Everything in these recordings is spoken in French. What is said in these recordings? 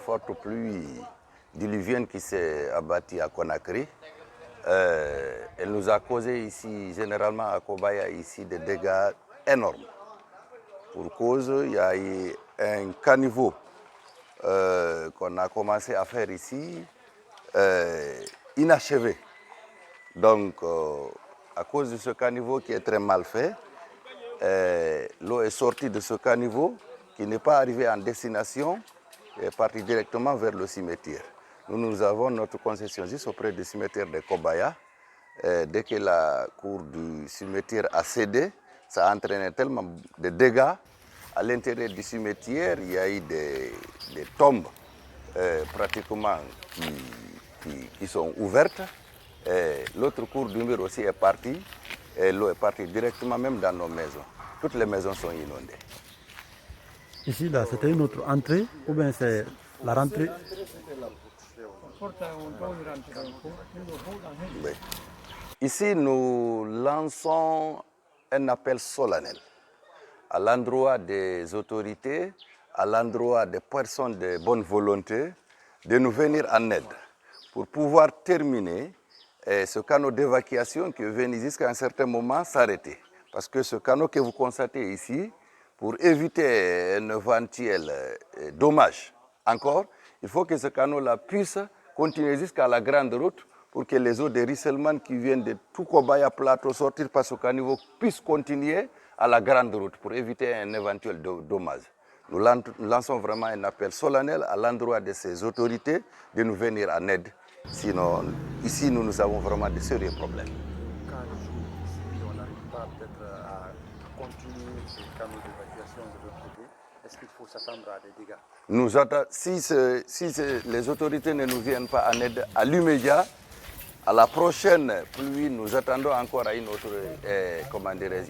forte pluie diluvienne qui s'est abattue à Conakry. Elle nous a causé ici, généralement à Kobaya, ici, des dégâts énormes. Pour cause, il y a eu un caniveau qu'on a commencé à faire ici, inachevé. Donc, à cause de ce caniveau qui est très mal fait, l'eau est sortie de ce caniveau qui n'est pas arrivé en destination et est partie directement vers le cimetière. Nous avons notre concession juste auprès du cimetière de Kobaya. Dès que la cour du cimetière a cédé, ça a entraîné tellement de dégâts. À l'intérieur du cimetière, il y a eu des tombes pratiquement qui sont ouvertes. L'autre cour du mur aussi est partie. Et l'eau est partie directement même dans nos maisons. Toutes les maisons sont inondées. Ici, là, c'était une autre entrée ou bien c'est la rentrée? Oui. Ici, nous lançons un appel solennel à l'endroit des autorités, à l'endroit des personnes de bonne volonté, de nous venir en aide pour pouvoir terminer ce canot d'évacuation qui est venu jusqu'à un certain moment s'arrêter. Parce que ce canot que vous constatez ici, pour éviter un éventuel dommage encore, il faut que ce canot-là puisse continuer jusqu'à la grande route pour que les eaux de ruissellement qui viennent de tout Kobaya Plateau sortir par ce caniveau puissent continuer à la grande route pour éviter un éventuel dommage. Nous lançons vraiment un appel solennel à l'endroit de ces autorités de nous venir en aide. Sinon, ici, nous avons vraiment de sérieux problèmes. Quand si on n'arrive pas peut-être à continuer ce canot d'évacuation de l'autre côté, est-ce qu'il faut s'attendre à des dégâts? Si les autorités ne nous viennent pas en aide à l'immédiat, à la prochaine pluie, nous attendons encore à une autre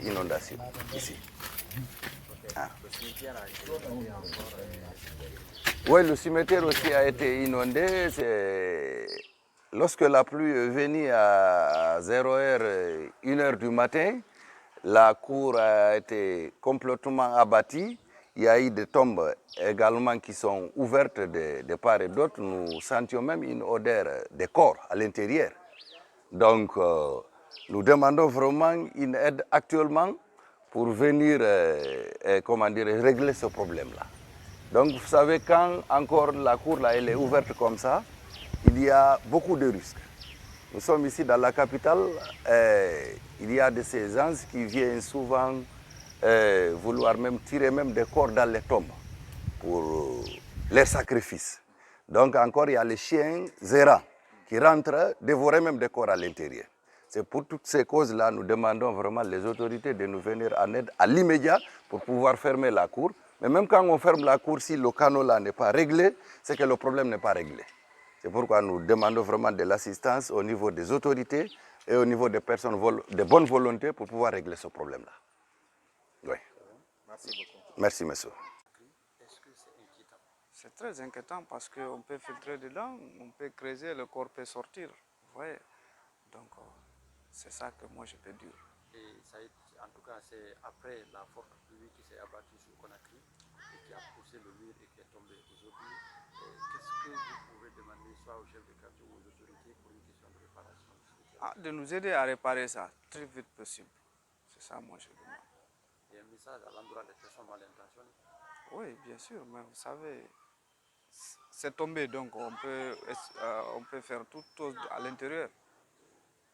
inondation ici. Ah. Oui, le cimetière aussi a été inondé. Lorsque la pluie est venue à 0h, 1h du matin, la cour a été complètement abattie. Il y a eu des tombes également qui sont ouvertes de part et d'autre. Nous sentions même une odeur de corps à l'intérieur. Donc, nous demandons vraiment une aide actuellement pour venir régler ce problème-là. Donc, vous savez, quand encore la cour là, elle est ouverte comme ça, il y a beaucoup de risques. Nous sommes ici dans la capitale, il y a de ces gens qui viennent souvent vouloir même tirer même des corps dans les tombes pour les sacrifices. Donc encore, il y a les chiens errants qui rentrent dévorer même des corps à l'intérieur. C'est pour toutes ces causes-là, nous demandons vraiment les autorités de nous venir en aide à l'immédiat pour pouvoir fermer la cour. Mais même quand on ferme la cour, si le canot-là n'est pas réglé, c'est que le problème n'est pas réglé. C'est pourquoi nous demandons vraiment de l'assistance au niveau des autorités et au niveau des personnes de bonne volonté pour pouvoir régler ce problème-là. Oui. Merci beaucoup. Merci, monsieur. Est-ce que c'est inquiétant? C'est très inquiétant parce qu'on peut filtrer dedans, on peut creuser, le corps peut sortir. Vous voyez? Donc, c'est ça que moi je peux dire. Et ça, en tout cas, c'est après la forte pluie qui s'est abattue sur Conakry et qui a poussé le mur et qui est tombé aujourd'hui. Qu'est-ce que vous pouvez demander soit au chef de quartier ou aux autorités pour une question de réparation? De nous aider à réparer ça très vite possible. C'est ça moi je demande. Il y a un message à l'endroit des personnes mal intentionnées? Oui, bien sûr, mais vous savez, c'est tombé, donc on peut faire tout à l'intérieur.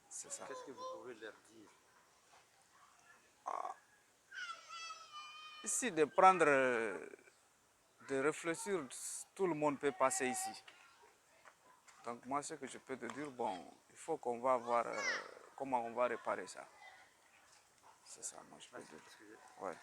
C'est ça. Qu'est-ce que vous pouvez leur dire? Ici, de prendre, de réfléchir, tout le monde peut passer ici. Donc moi, ce que je peux te dire, bon, il faut qu'on va voir comment on va réparer ça. C'est ça, moi je peux dire. Ouais.